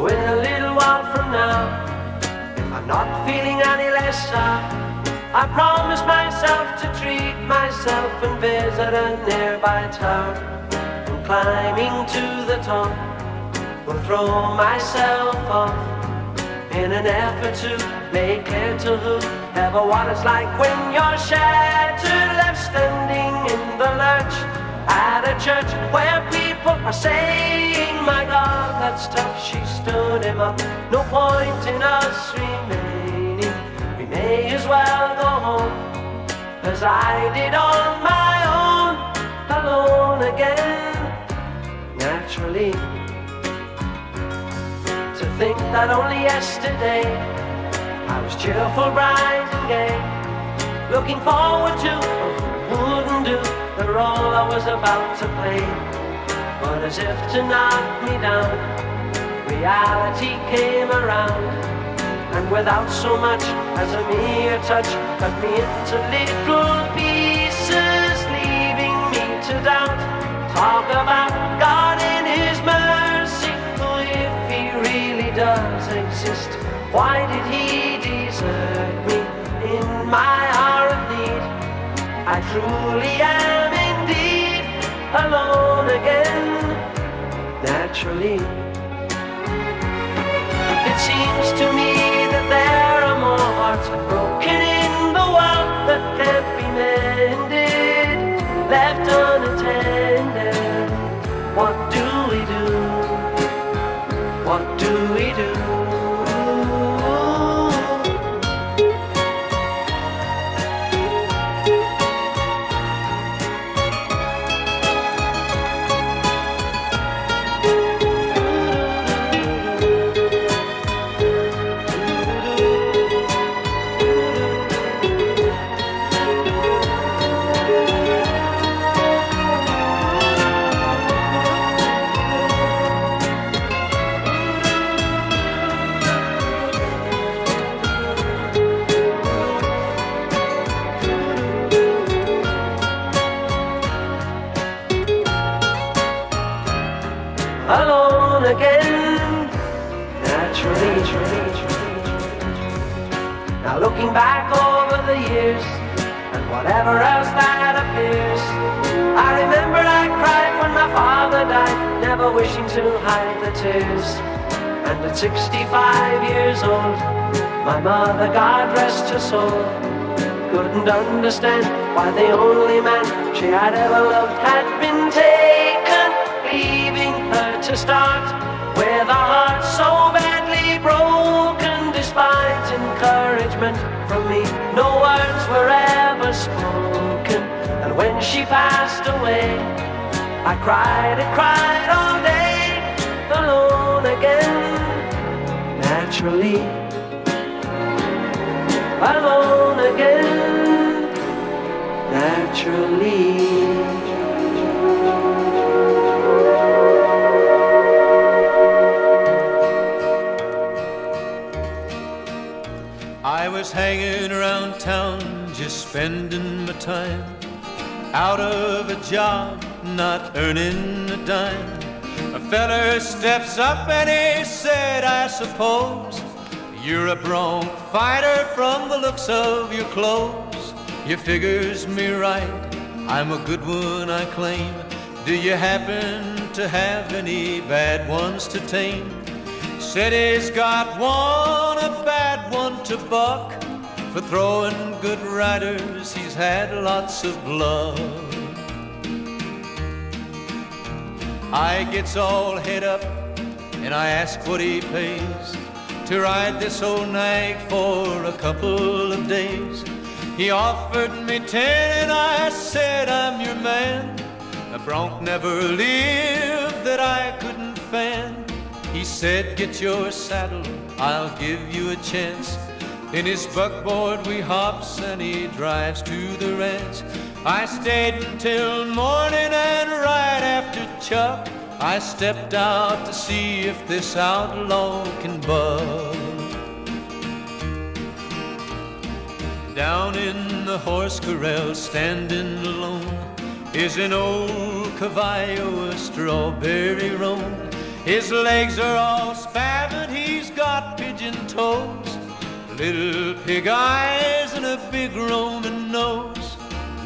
So in a little while from now, if I'm not feeling any less sad, I promise myself to treat myself and visit a nearby tower. And climbing to the top, will throw myself off in an effort to make clear to whoever what it's like when you're shattered, left standing in the lurch at a church where people are saying, my God, that's tough, she stood him up. No point in us remaining, we may as well go home, as I did on my own, alone again. Naturally, to think that only yesterday I was cheerful, bright and gay, looking forward to who wouldn't do the role I was about to play. But as if to knock me down, reality came around, and without so much as a mere touch, cut me into little pieces, leaving me to doubt. Talk about God in His mercy, who if He really does exist, why did He desert me in my hour of need? I truly am indeed alone again. Naturally, it seems to me that there are more hearts broken in the world that can't be mended, left unattended. What do we do? What do we do? Alone again, naturally. Now looking back over the years, and whatever else that appears, I remember I cried when my father died, never wishing to hide the tears. And at 65 years old, my mother, God rest her soul, couldn't understand why the only man she had ever loved had been taken, leaving her to start with a heart so badly broken. Despite encouragement from me, no words were ever spoken. And when she passed away, I cried all day, alone again. Naturally, alone again. Naturally. I was hanging around town, just spending my time, out of a job, not earning a dime. A feller steps up and he said, I suppose you're a bronc fighter from the looks of your clothes. You figures me right, I'm a good one, I claim. Do you happen to have any bad ones to tame? Said he's got one, a bad one to buck. For throwing good riders, he's had lots of luck. I gets all head up and I ask what he pays to ride this old nag for a couple of days. He offered me 10 and I said, I'm your man. A bronc never lived that I couldn't fan. He said, get your saddle, I'll give you a chance. In his buckboard we hops and he drives to the ranch. I stayed until morning and right after chuck, I stepped out to see if this outlaw can buck. Down in the horse corral, standing alone, is an old caballo, a strawberry roan. His legs are all spavin', he's got pigeon toes, little pig eyes and a big Roman nose,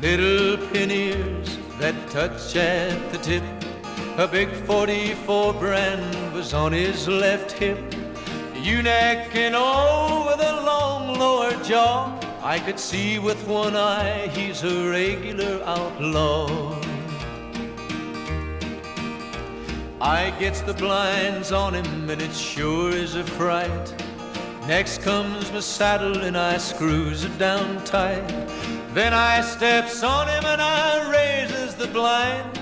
little pin ears that touch at the tip. A big 44 brand was on his left hip. Ewe-neck and all with a long lower jaw. I could see with one eye he's a regular outlaw. I gets the blinds on him and it sure is a fright. Next comes my saddle and I screws it down tight. Then I steps on him and I raises the blind.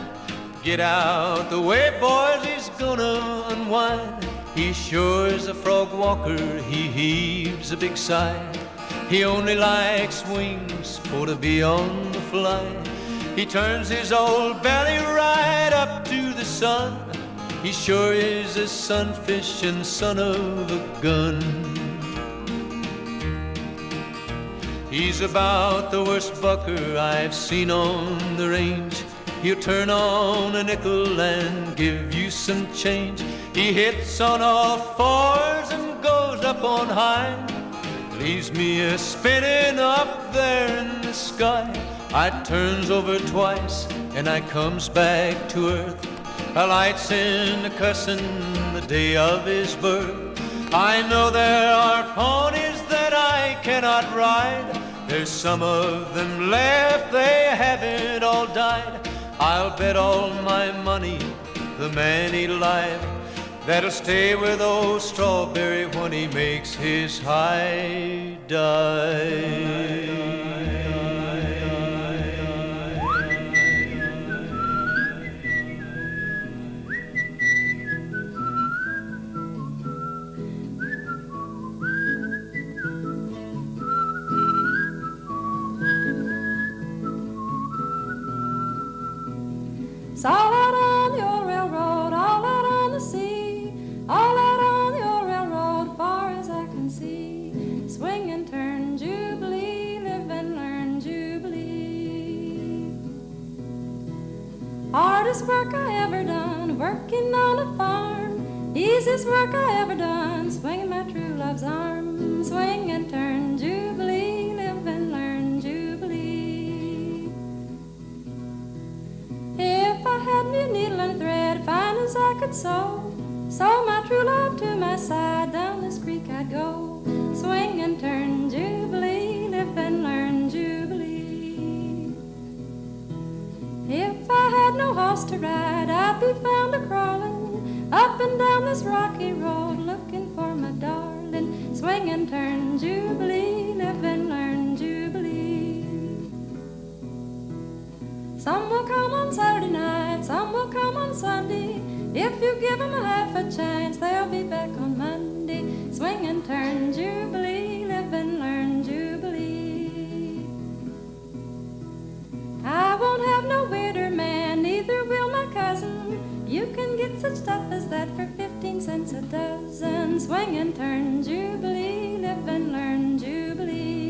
Get out the way, boys, he's gonna unwind. He sure is a frog walker, he heaves a big sigh. He only likes wings for to be on the fly. He turns his old belly right up to the sun. He sure is a sunfish and son of a gun. He's about the worst bucker I've seen on the range. He'll turn on a nickel and give you some change. He hits on all fours and goes up on high. Leaves me a spinning up there in the sky. I turns over twice and I comes back to earth. A light's in the cussin' the day of his birth. I know there are ponies that I cannot ride. There's some of them left, they haven't all died. I'll bet all my money, the man he lied, that'll stay with old Strawberry when he makes his high dive. All out on your railroad, all out on the sea, all out on your railroad, far as I can see. Swing and turn, Jubilee, live and learn, Jubilee. Hardest work I ever done, working on a farm. Easiest work I ever done, swinging my true love's arm. Swing and turn, Jubilee, live and learn, Jubilee. If I had me a needle and thread, fine as I could sew my true love to my side, down this creek I'd go. Swing and turn, Jubilee, live and learn, Jubilee. If I had no horse to ride, I'd be found a-crawling up and down this rocky road, looking for my darling. Swing and turn, Jubilee, live and learn, Jubilee. Some will come on Saturday night, some will come on Sunday. If you give them a half a chance, they'll be back on Monday. Swing and turn, Jubilee, live and learn, Jubilee. I won't have no widder man, neither will my cousin. You can get such stuff as that for 15 cents a dozen. Swing and turn, Jubilee, live and learn, Jubilee.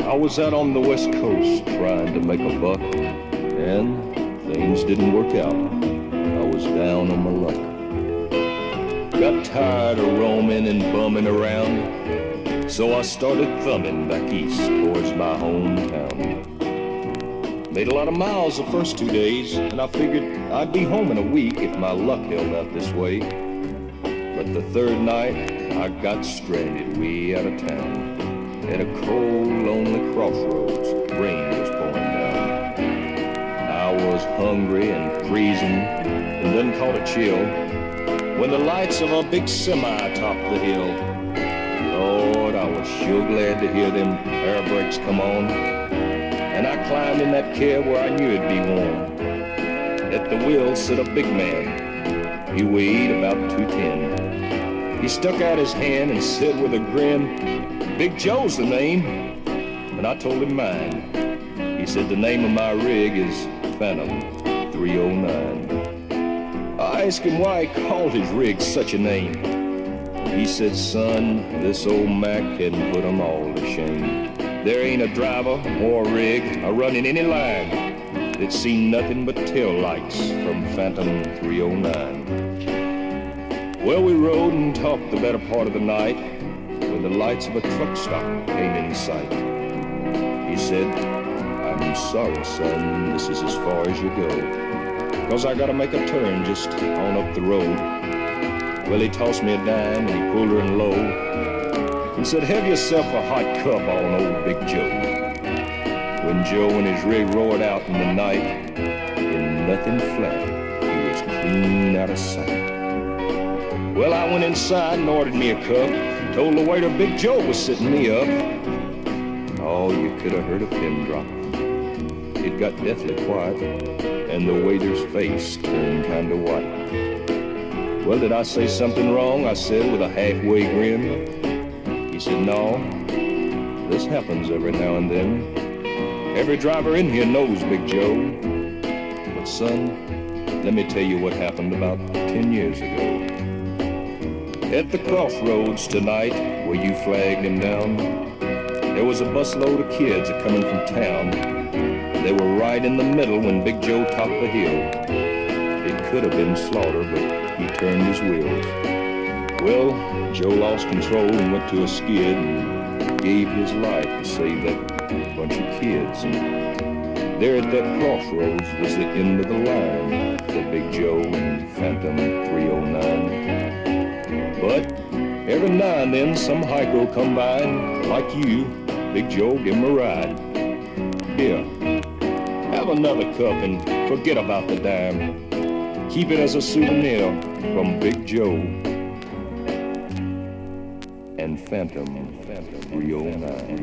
I was out on the West Coast trying to make a buck, and things didn't work out. I was down on my luck. Got tired of roaming and bumming around, so I started thumbing back east towards my hometown. Made a lot of miles the first 2 days, and I figured I'd be home in a week if my luck held out this way. But the third night, I got stranded way out of town. At a cold, lonely crossroads, rain was pouring down. I was hungry and freezing, and then caught a chill when the lights of a big semi topped the hill. Lord, I was sure glad to hear them air brakes come on, and I climbed in that cab where I knew it'd be warm. At the wheel sat a big man. He weighed about 210. He stuck out his hand and said with a grin, Big Joe's the name. And I told him mine. He said the name of my rig is Phantom 309. I asked him why he called his rig such a name. He said, son, this old Mac hadn't put 'em all to shame. There ain't a driver or a rig a running any line that's seen nothing but tail lights from Phantom 309. Well, we rode and talked the better part of the night when the lights of a truck stop came in sight. He said, I'm sorry, son, this is as far as you go, 'cause I gotta make a turn just on up the road. Well, he tossed me a dime and he pulled her in low and said, have yourself a hot cup on old Big Joe. When Joe and his rig roared out in the night, in nothing flat, he was clean out of sight. Well, I went inside and ordered me a cup, told the waiter Big Joe was sitting me up. Oh, you could have heard a pin drop. It got deathly quiet, and the waiter's face turned kind of white. Well, did I say something wrong? I said with a halfway grin. He said, no, this happens every now and then. Every driver in here knows Big Joe. But son, let me tell you what happened about 10 years ago. At the crossroads tonight, where you flagged him down, there was a busload of kids a-coming from town. They were right in the middle when Big Joe topped the hill. It could have been slaughter, but he turned his wheels. Well, Joe lost control and went to a skid and gave his life to save that bunch of kids. And there at that crossroads was the end of the line for Big Joe and Phantom 309. But every now and then some hiker will come by and, like you, Big Joe, give him a ride. Here, have another cup and forget about the dime. Keep it as a souvenir from Big Joe and Phantom 309.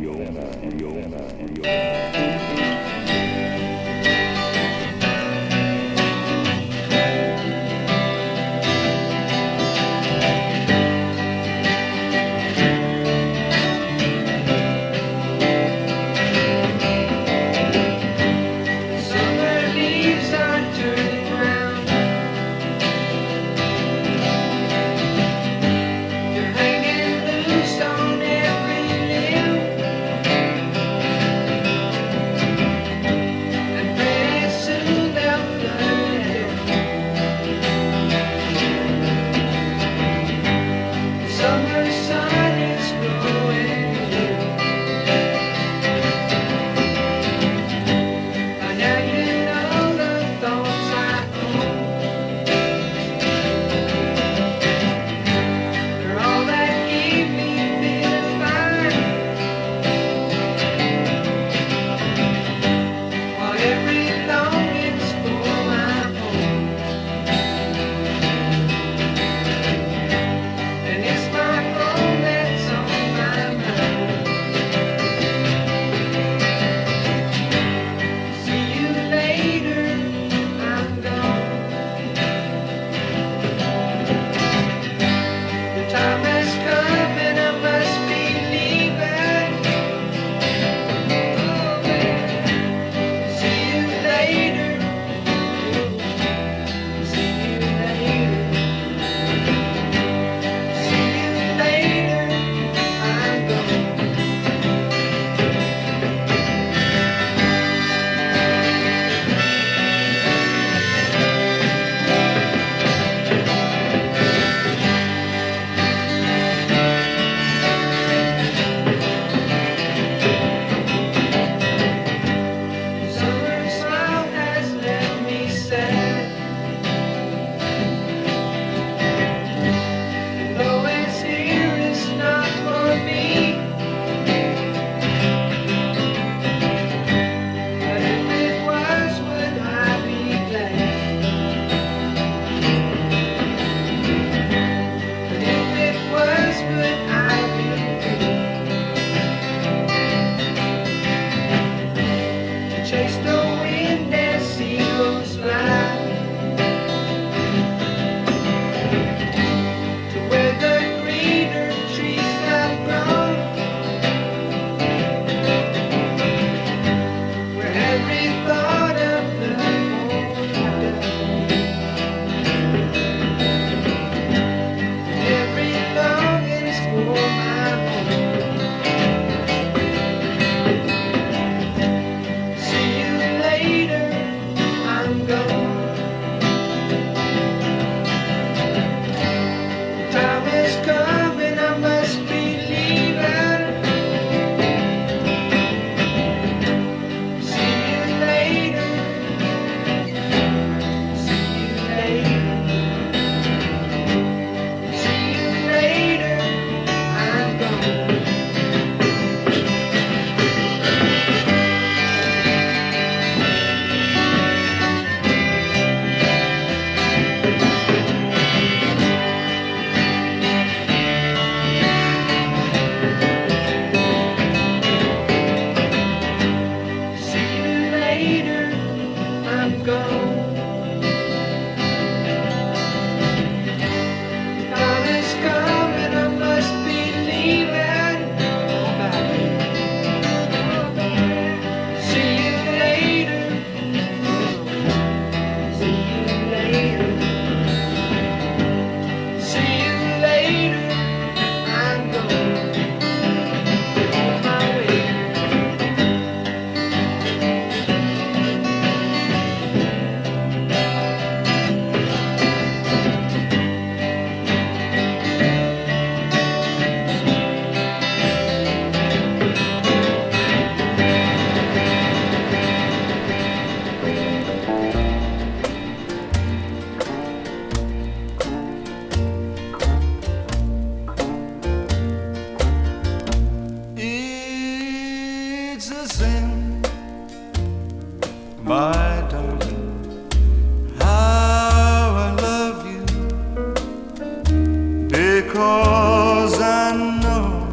because I know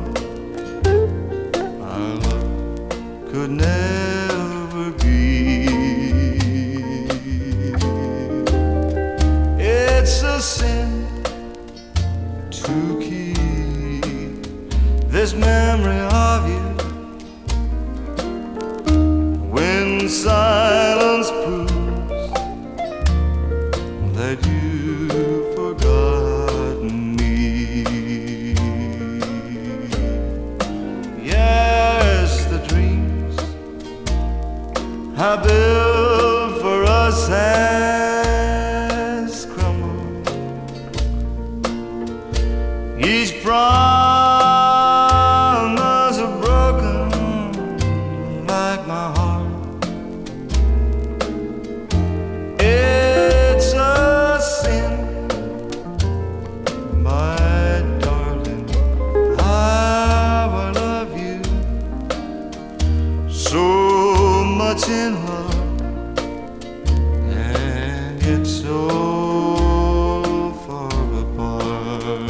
our love could never be. It's a sin to keep this memory of you when silence proves that you've forgotten me. Yes, the dreams I built for us has crumbled. Each promise are broken like my heart. It's a sin, my darling, how I love you so much in love, and yet so far apart.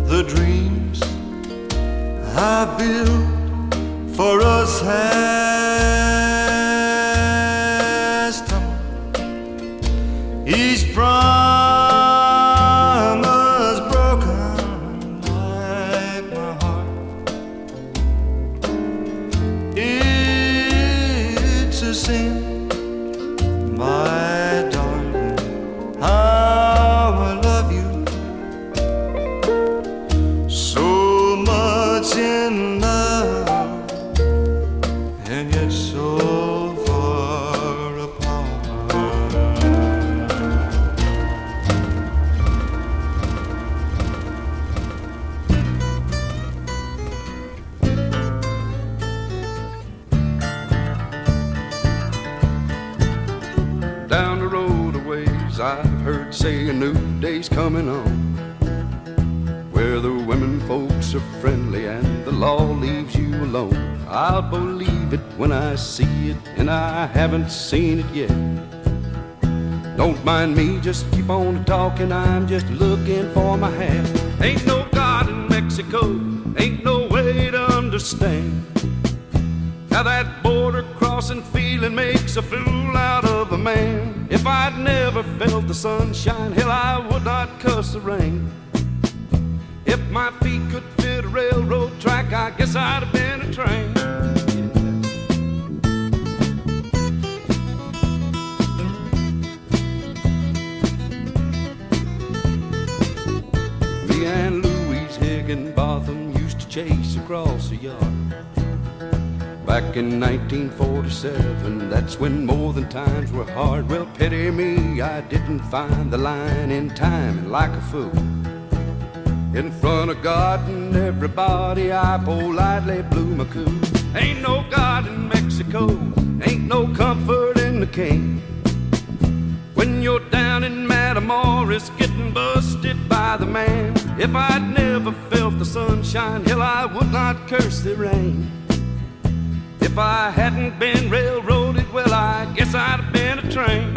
The dreams I built for us has tumbled. Each promise broken like my heart. It's a sin, my darling, how I love you so much in love, and yet so far apart. Down the road a ways I've heard say a new day's coming on, where the women folks are friendly and the law leaves you alone. I'll believe it when I see it, and I haven't seen it yet. Don't mind me, just keep on talking, I'm just looking for my hat. Ain't no God in Mexico, ain't no way to understand how that border crossing feeling makes a fool out of a man. If I'd never felt the sunshine, hell, I would not cuss the rain. If my feet could fit a railroad track, I guess I'd have been a train. Me and Louise Higginbotham used to chase across the yard back in 1947. That's when more than times were hard. Well, pity me, I didn't find the line in time, and like a fool, in front of God and everybody, I politely blew my cool. Ain't no God in Mexico, ain't no comfort in the king. When you're down in Matamoros getting busted by the man. If I'd never felt the sunshine, hell, I would not curse the rain. If I hadn't been railroaded, well, I guess I'd have been a train.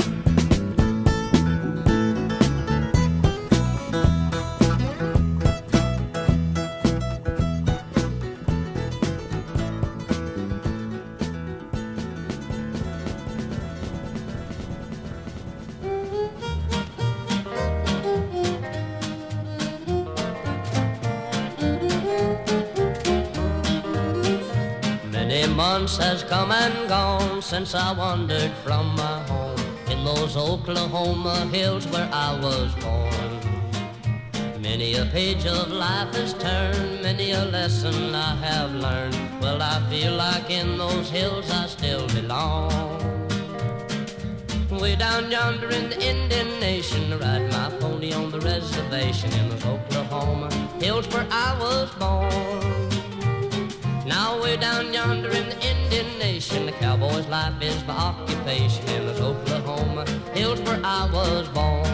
Many months has come and gone since I wandered from my home in those Oklahoma hills where I was born. Many a page of life has turned, many a lesson I have learned. Well, I feel like in those hills I still belong. Way down yonder in the Indian Nation, I ride my pony on the reservation in those Oklahoma hills where I was born. Now way down yonder in the Indian Nation, the cowboy's life is my occupation in those Oklahoma hills where I was born.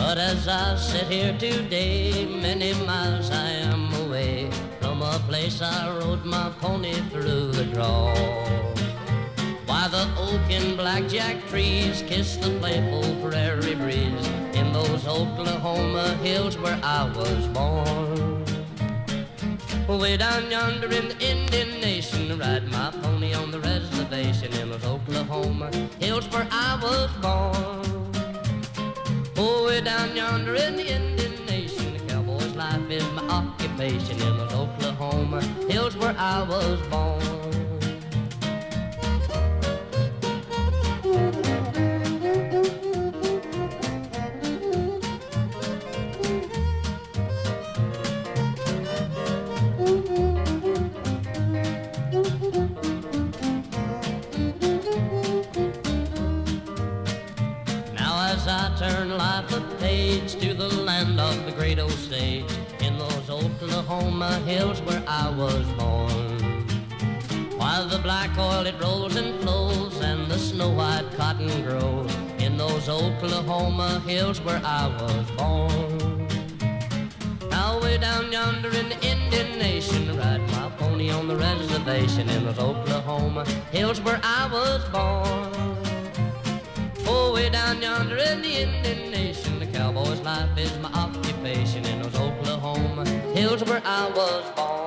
But as I sit here today, many miles I am away from a place I rode my pony through the draw. Why the oak and blackjack trees kiss the playful prairie breeze in those Oklahoma hills where I was born. Way down yonder in the Indian Nation, ride my pony on the reservation in those Oklahoma hills where I was born. Oh, way down yonder in the Indian Nation, the cowboy's life is my occupation in those Oklahoma hills where I was born. I turn life a page to the land of the great Osage in those Oklahoma hills where I was born. While the black oil it rolls and flows and the snow-white cotton grows in those Oklahoma hills where I was born. Now way down yonder in the Indian Nation, ride my pony on the reservation in those Oklahoma hills where I was born. Oh, way down yonder in the Indian Nation, the cowboy's life is my occupation in those Oklahoma hills where I was born.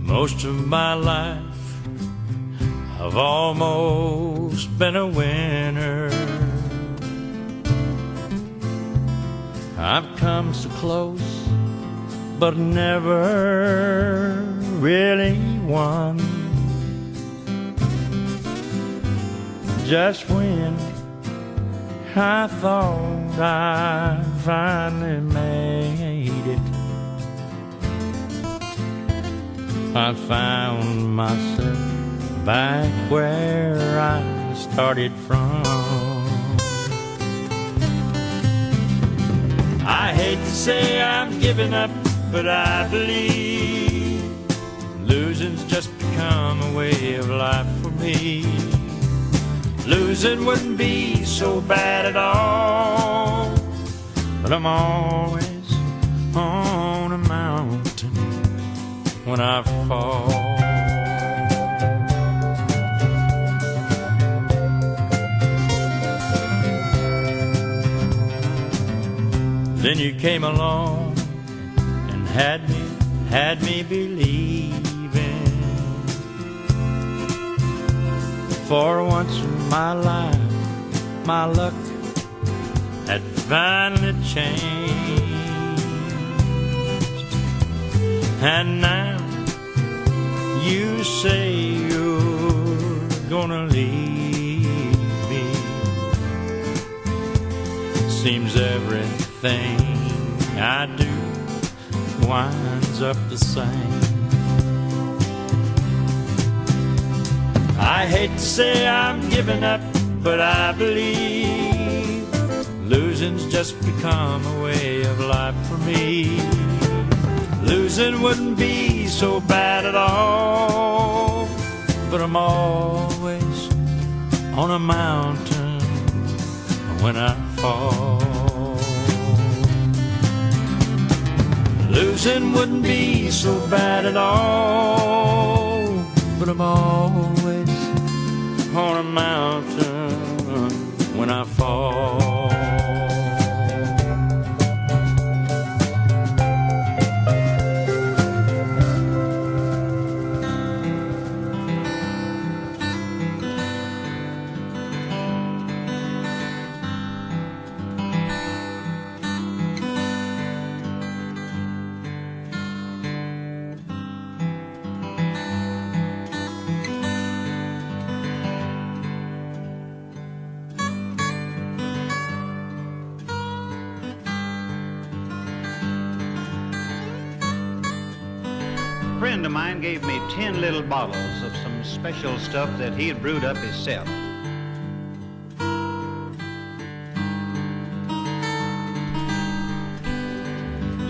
Most of my life I've almost been a winner. I've come so close, but never really won. Just when I thought I finally made it, I found myself back where I started from. I hate to say I'm giving up, but I believe losing's just become a way of life for me. Losing wouldn't be so bad at all, but I'm always on a mountain when I fall. Then you came along and had me believing. For once in my life, my luck had finally changed. And now you say you're gonna leave me. Seems everything I do winds up the same. I hate to say I'm giving up, but I believe losing's just become a way of life for me. Losing wouldn't be so bad at all, but I'm always on a mountain when I fall. Losing wouldn't be so bad at all, but I'm always on a mountain when I fall. A friend of mine gave me 10 little bottles of some special stuff that he had brewed up himself.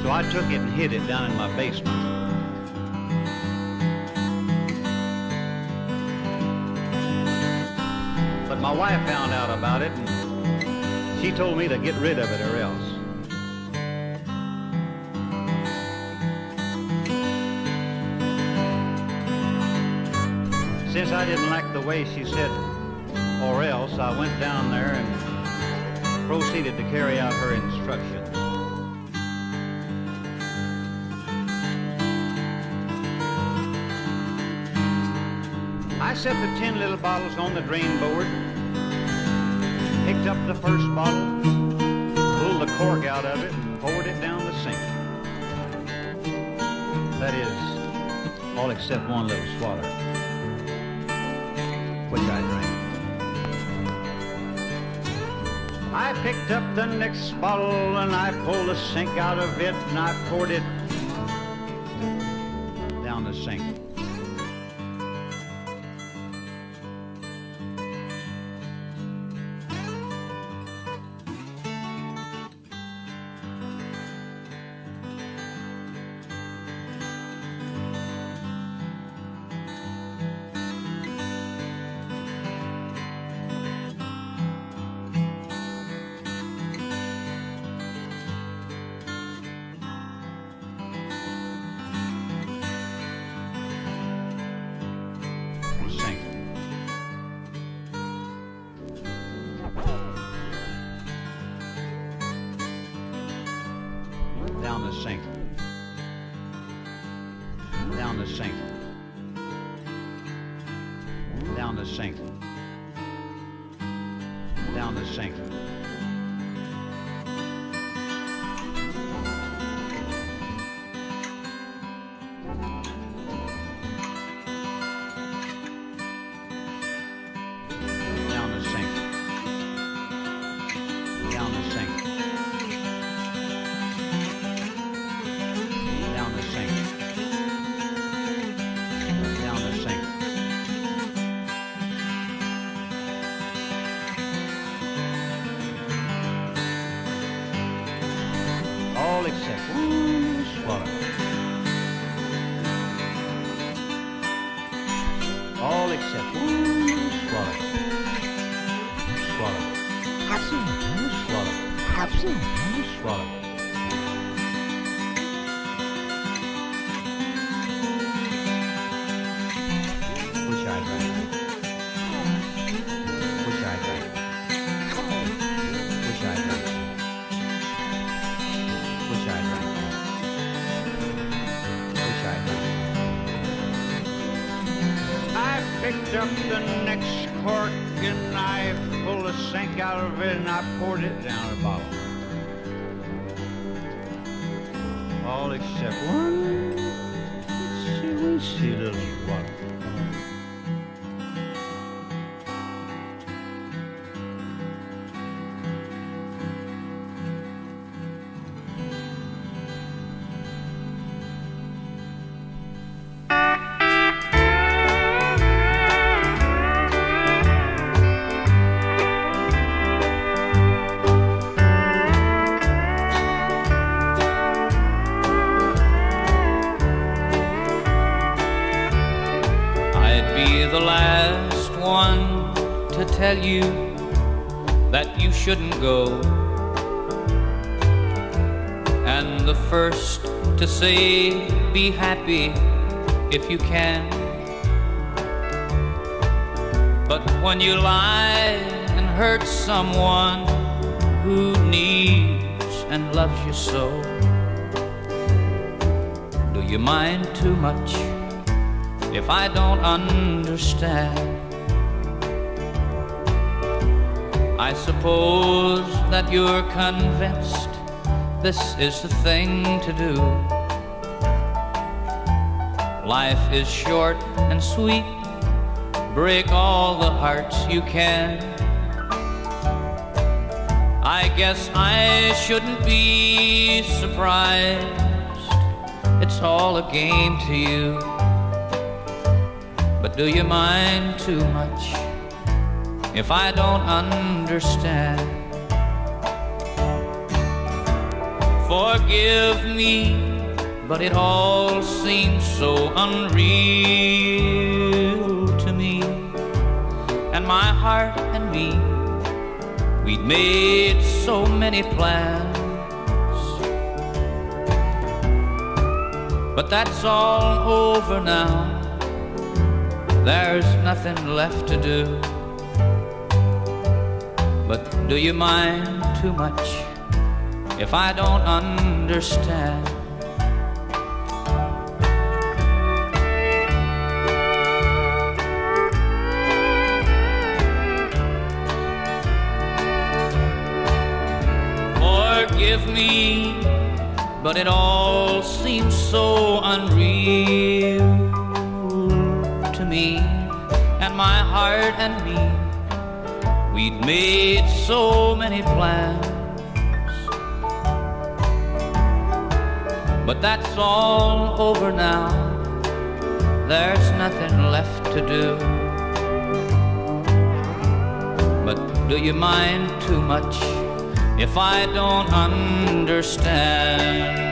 So I took it and hid it down in my basement. But my wife found out about it, and she told me to get rid of it or else. Since I didn't like the way she said or else, I went down there and proceeded to carry out her instructions. I set the 10 little bottles on the drain board, picked up the first bottle, pulled the cork out of it, and poured it down the sink. That is, all except one little swaller, which I drank. I picked up the next bottle and I pulled the sink out of it and I poured it down the sink. Down the sink. Down the sink. Down the sink. Down the sink. Down the sink. Down the sink. All except one swallow. All except one swallow. Swallow. Have some. Swallow. Have some. Swallow. Wish I drank. Wish I drank. Wish I drank. Wish I drank. Wish I drank. I picked up the next cork and I pulled the sink out of it and I poured it down the bottle. All except one silly little water. The last one to tell you that you shouldn't go, and the first to say be happy if you can. But when you lie and hurt someone who needs and loves you so, do you mind too much if I don't understand? I suppose that you're convinced this is the thing to do. Life is short and sweet, break all the hearts you can. I guess I shouldn't be surprised, it's all a game to you. But do you mind too much if I don't understand? Forgive me, but it all seems so unreal to me. And my heart and me, we'd made so many plans, but that's all over now. There's nothing left to do. But do you mind too much if I don't understand? Forgive me, but it all seems so unreal to me. And my heart and me, we'd made so many plans, but that's all over now. There's nothing left to do. But do you mind too much if I don't understand?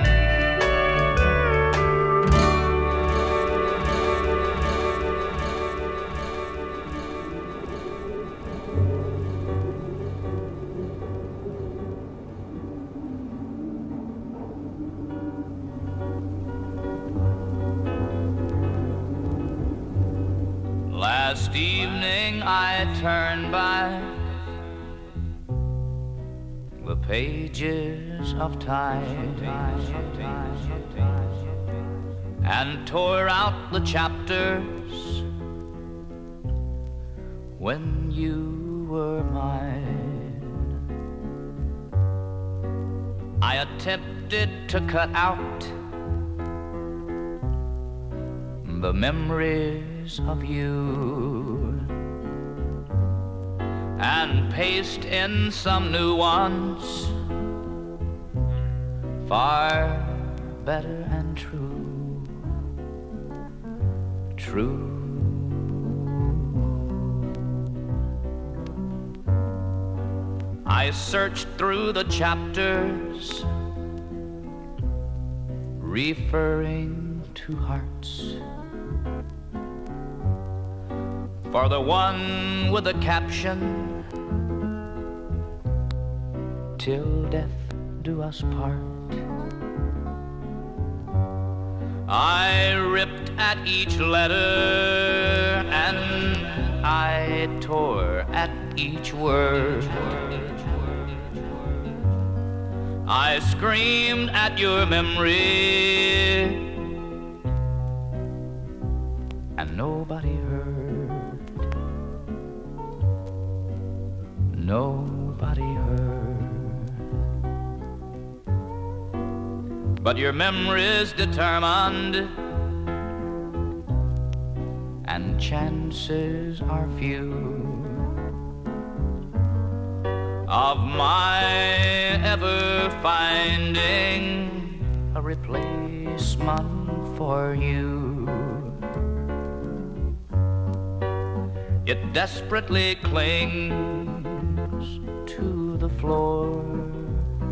Last evening I turned back the pages of time and tore out the chapters when you were mine. I attempted to cut out the memories of you and paste in some new ones, far better and true, true. I searched through the chapters, referring to hearts, for the one with the caption, "Till death do us part." I ripped at each letter and I tore at each word. I screamed at your memory and nobody heard. Nobody heard. But your memory's determined and chances are few of my ever finding a replacement for you. It desperately clings to the floor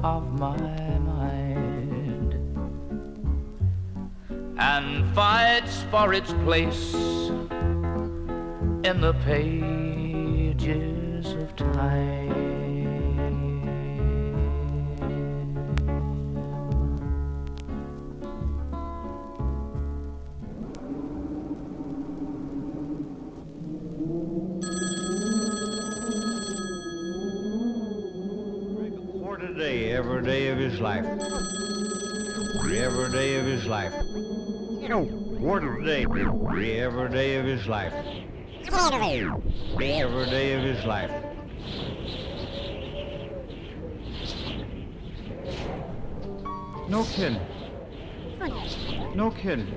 of my mind and fights for its place in the pages of time. Every day of his life. Every day of his life. Every day. Every day of his life. Every day of his life. No kidding. No kidding.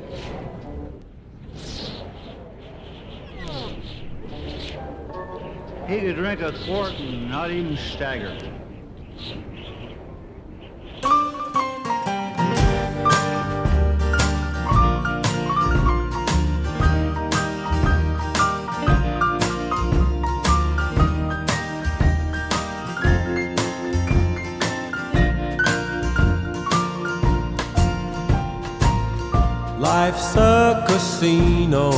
He could drink a quart and not even stagger. Life's a casino,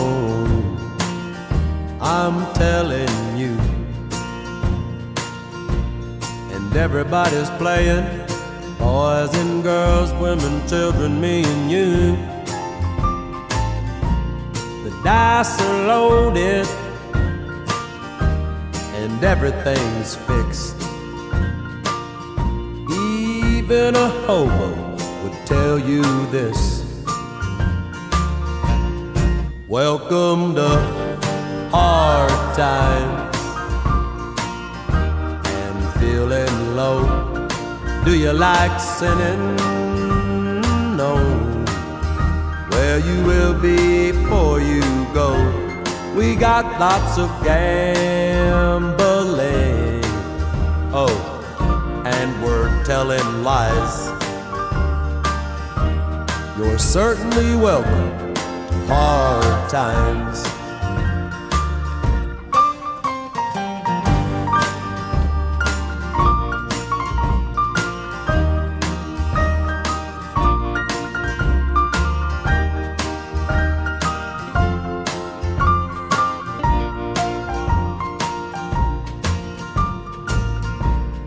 I'm telling you. And everybody's playing, boys and girls, women, children, me and you. The dice are loaded and everything's fixed. Even a hobo would tell you this. Welcome to hard times and feeling low. Do you like sinning? No. Well, you will be before you go. We got lots of gambling. Oh, and we're telling lies. You're certainly welcome to hard times.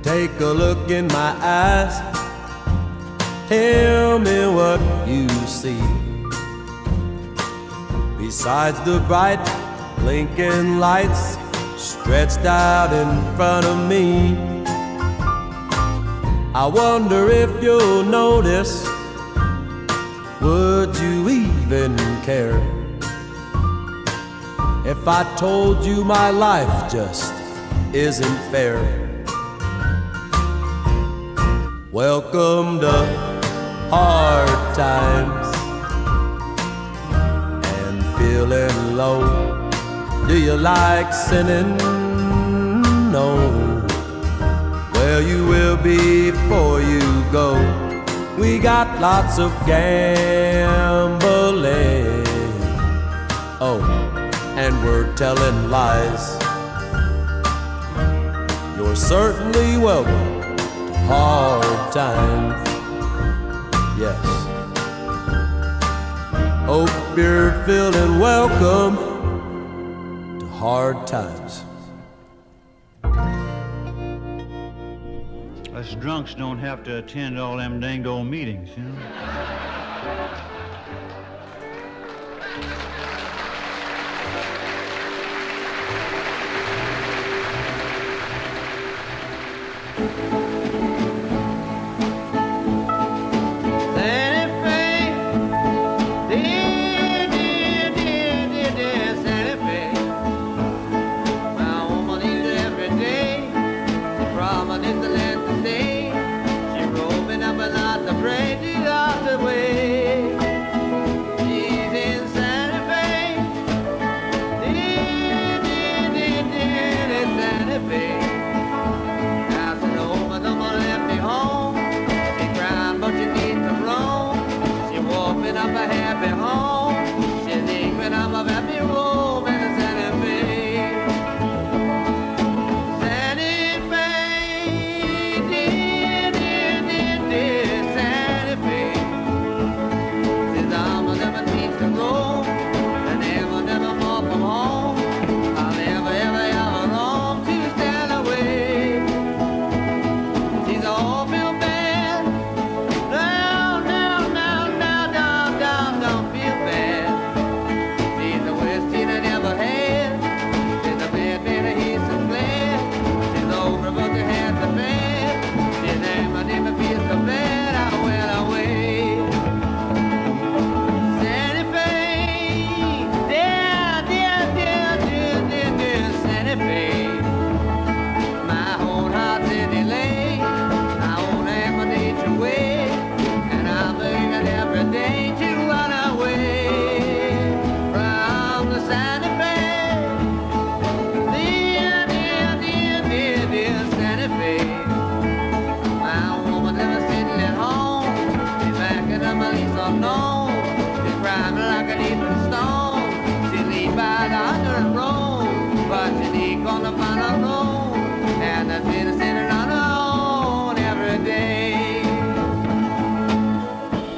Take a look in my eyes, tell me what you see. Besides the bright blinking lights stretched out in front of me, I wonder if you'll notice, would you even care if I told you my life just isn't fair? Welcome to hard times and feeling low. Do you like sinning? No. Well, you will be before you go. We got lots of gambling. Oh, and we're telling lies. You're certainly welcome. Hard times, yes. Hope you're feeling welcome to hard times. Us drunks don't have to attend all them dang old meetings, you know?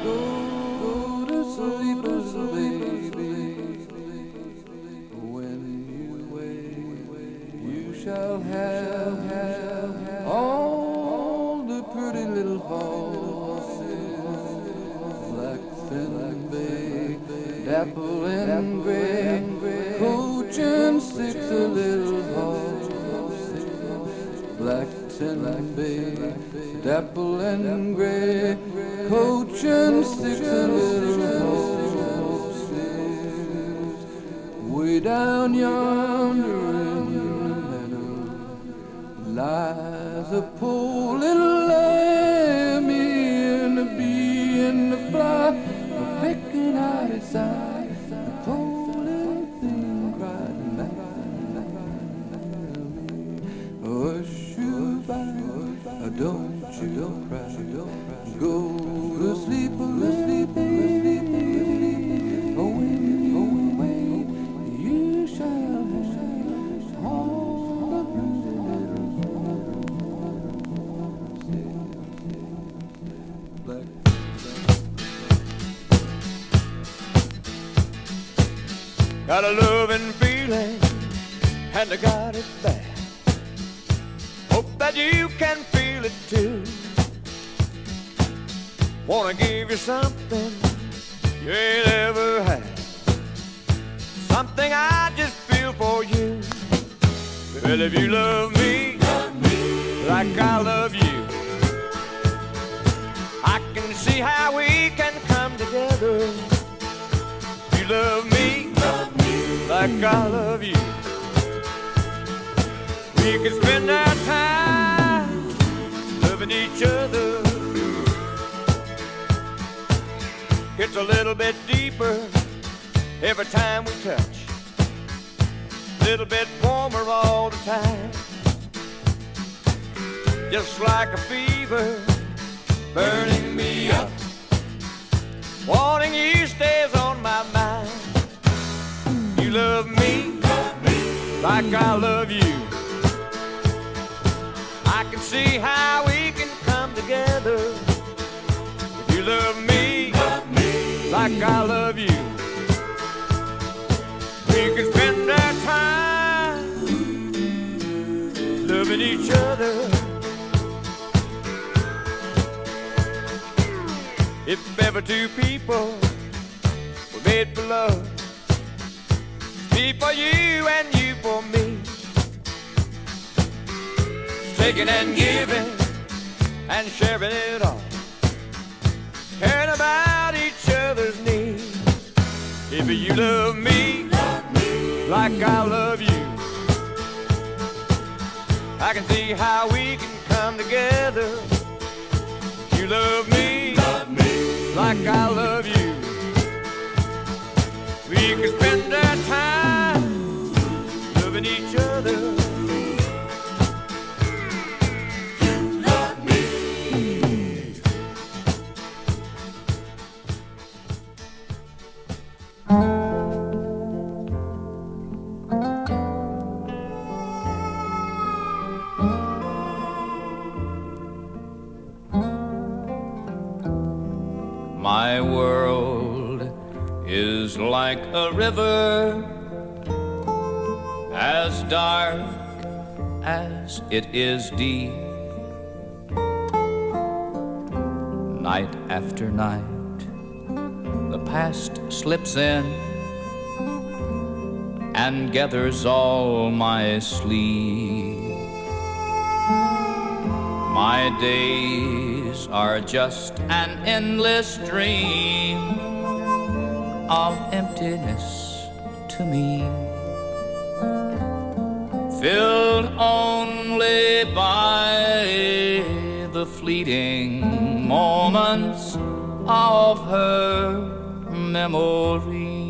Go to sleep. dapple and gray, coach and six, a little horse, black tin bay, dapple and gray, coach and six, a little horse, way down yonder in the meadow lies a poor little lammy and a bee and a fly picking out its eye. The poor little thing cried, oh, Shoo-bye, don't you cry, go to sleep, away, you shall have all the pretty little black. Got a loving feeling, and I got it bad. Hope that you can feel it too. Wanna give you something you ain't ever had, something I just feel for you. Well, if you love me like I love you, I can see how we can come together. If you love me like I love you, we can spend our time loving each other. It's a little bit deeper every time we touch, a little bit warmer all the time, just like a fever burning me up. Wanting you stays on my mind. You love me like I love you, I can see how we can come together. If you love me like I love you, we can spend our time loving each other. If ever two people were made for love, me for you and you for me, taking and giving and sharing it all, caring about each other's needs. If you love me like I love you, I can see how we can come together. You love me like I love you, we can spend our time loving each other. My world is like a river, as dark as it is deep. Night after night, the past slips in and gathers all my sleep. My days are just an endless dream of emptiness to me, filled only by the fleeting moments of her memory.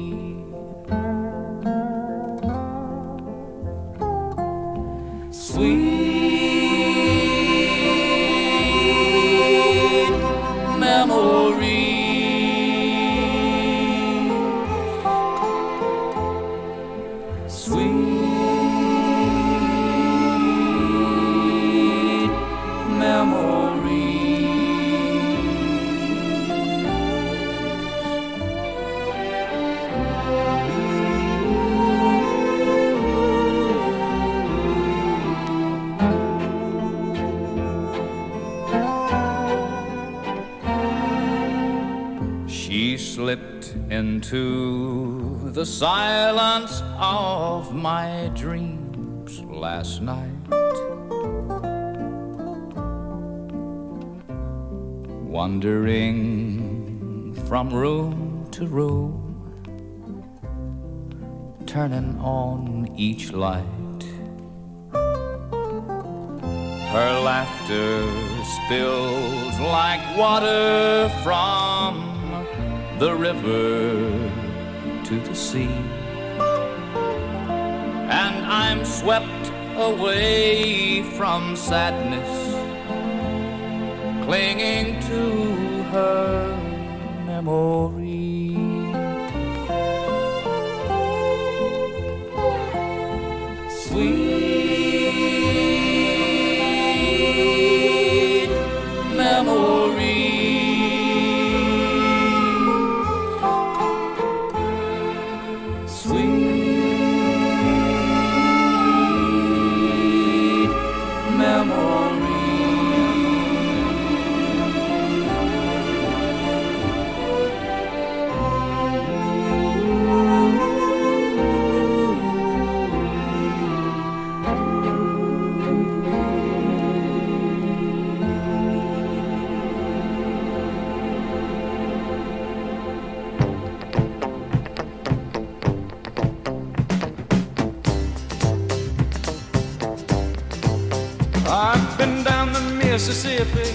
Sweet memory, sweet memory. She slipped into the silence of my dreams last night, wandering from room to room, turning on each light. Her laughter spills like water from the river to the sea, and I'm swept away from sadness, clinging to her memory. Sweet memory. I've been down the Mississippi,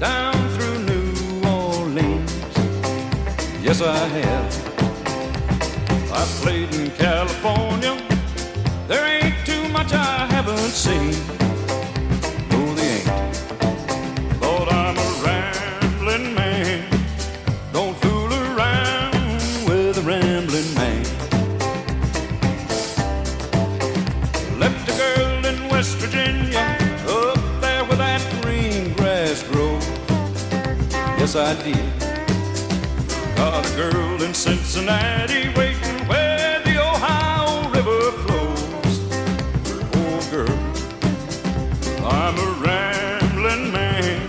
down through New Orleans. Yes, I have. I've played in California. There ain't too much I haven't seen. No, there ain't. Thought I'm a rambling man. Don't fool around with a rambling man. Left a girl in West Virginia, up there where that green grass grows. Yes, I did. Got a girl in Cincinnati waiting where the Ohio River flows. Oh, girl, I'm a rambling man.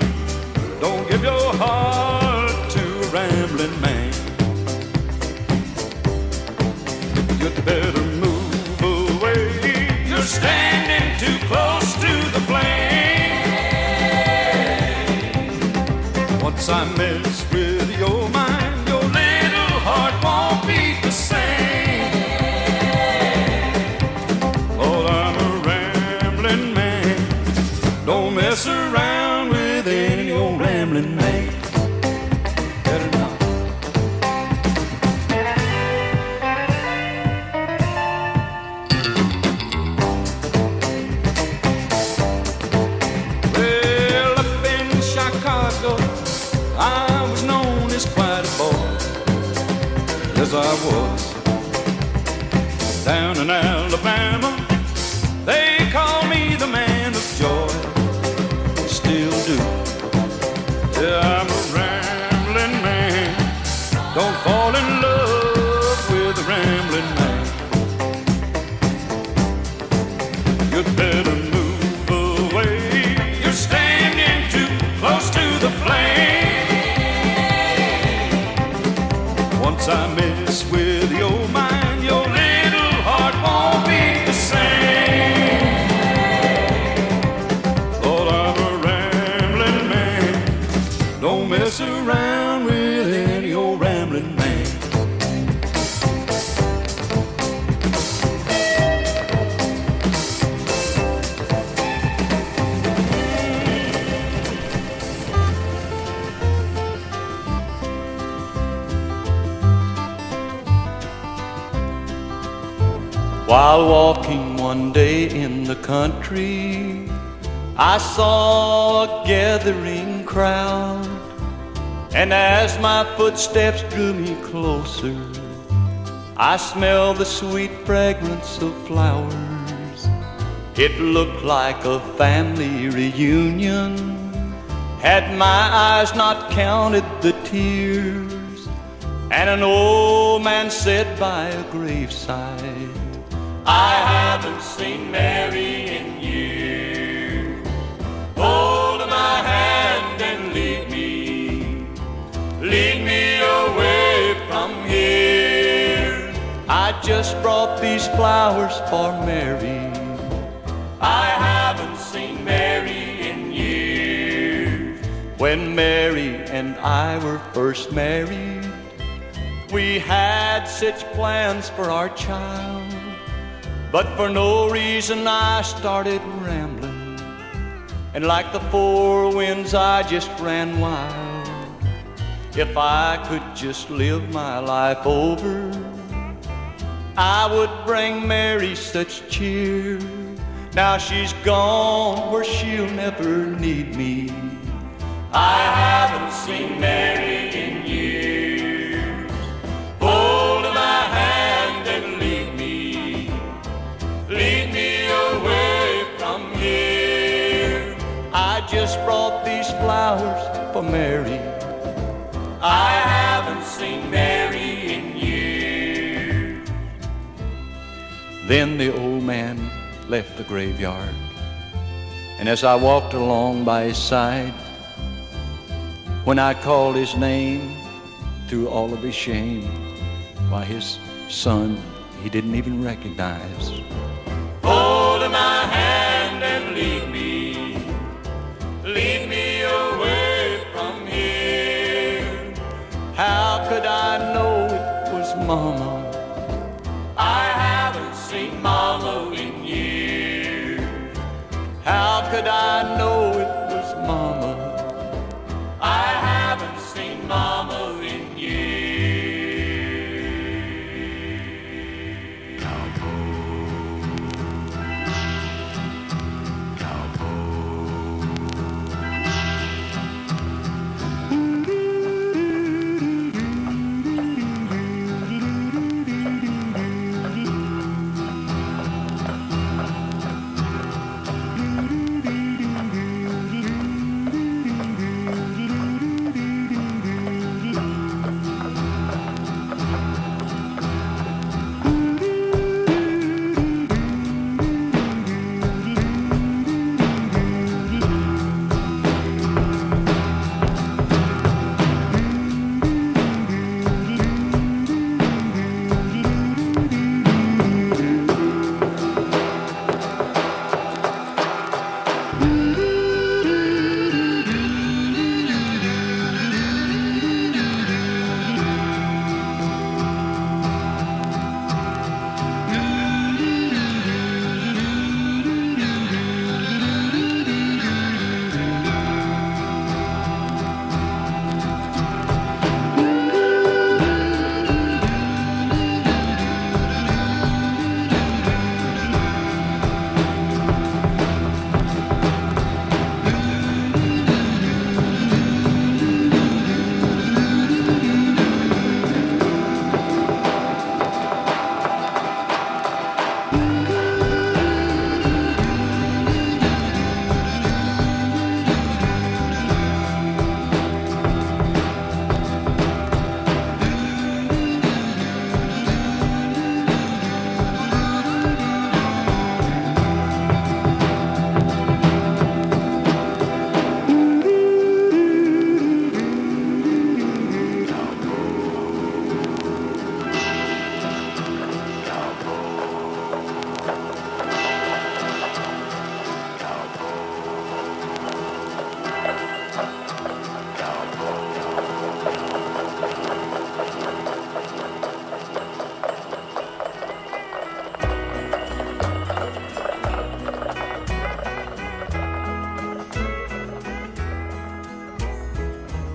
Don't give your heart to a rambling man. You'd better move away. You're standing too close to the flame. Once I mess with your mind, your little heart won't beat the same. Oh, I'm a rambling man. Don't mess around with any old rambling man. Better not. Well, up in Chicago, I was known as quite a boy. Yes, I was. Down in Alabama, they call me the man of joy. Still do. Yeah, I'm a rambling man. Don't fall in love with a rambling man. You'd better move away. You're standing too close to the flame. Once I mess with your mind, your little heart won't beat the same. Thought I'm a rambling man. Don't mess around with any old rambling man. While walking one day in the country, I saw a gathering crowd, and as my footsteps drew me closer, I smelled the sweet fragrance of flowers. It looked like a family reunion. Had my eyes not counted the tears, and an old man said by a graveside, I haven't seen Mary in years. Hold my hand and lead me just brought these flowers for Mary. I haven't seen Mary in years. When Mary and I were first married, we had such plans for our child, but for no reason I started rambling, and like the four winds I just ran wild. If I could just live my life over, I would bring Mary such cheer. Now she's gone where she'll never need me. I haven't seen Mary in years. Hold my hand and lead me away from here. I just brought these flowers for Mary. I haven't seen Mary in years. Then the old man left the graveyard, and as I walked along by his side, when I called his name through all of his shame, why, his son he didn't even recognize. Hold my hand and lead me away from here. How could I know it was Mama? I haven't seen Mama in years. How could I know it was Mama? I haven't seen Mama in years.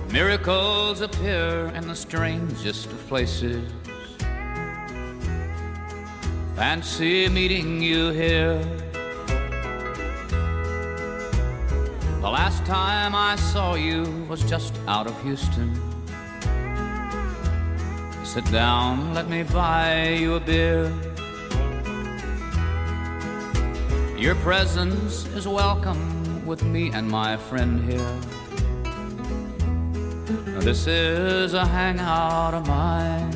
Miracles appear in the strangest of places. Fancy meeting you here. The last time I saw you was just out of Houston. Sit down, let me buy you a beer. Your presence is welcome with me and my friend here. This is a hangout of mine.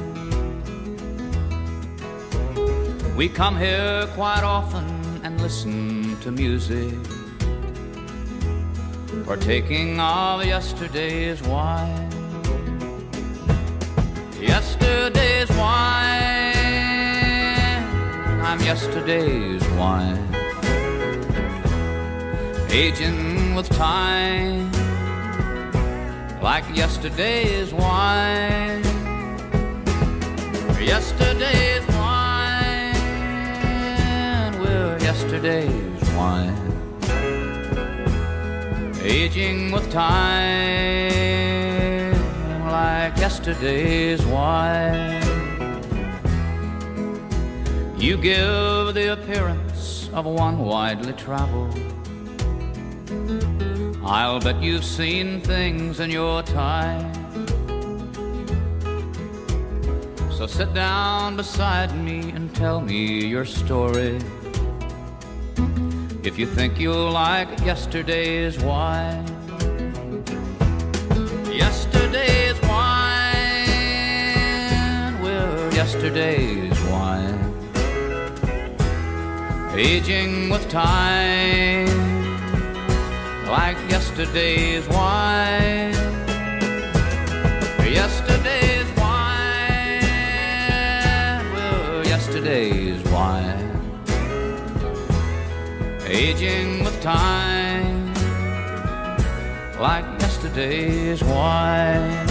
We come here quite often and listen to music, partaking of yesterday's wine. Yesterday's wine. yesterday's wine. Aging with time, like yesterday's wine. Yesterday's wine, we're yesterday's wine. Aging with time, like yesterday's wine. You give the appearance of one widely traveled. I'll bet you've seen things in your time. So sit down beside me and tell me your story. If you think you'll like yesterday's wine. Yesterday's wine, we're yesterday's wine. Aging with time, like yesterday's wine. Yesterday's wine, we're yesterday's wine. Aging with time, like yesterday's wine.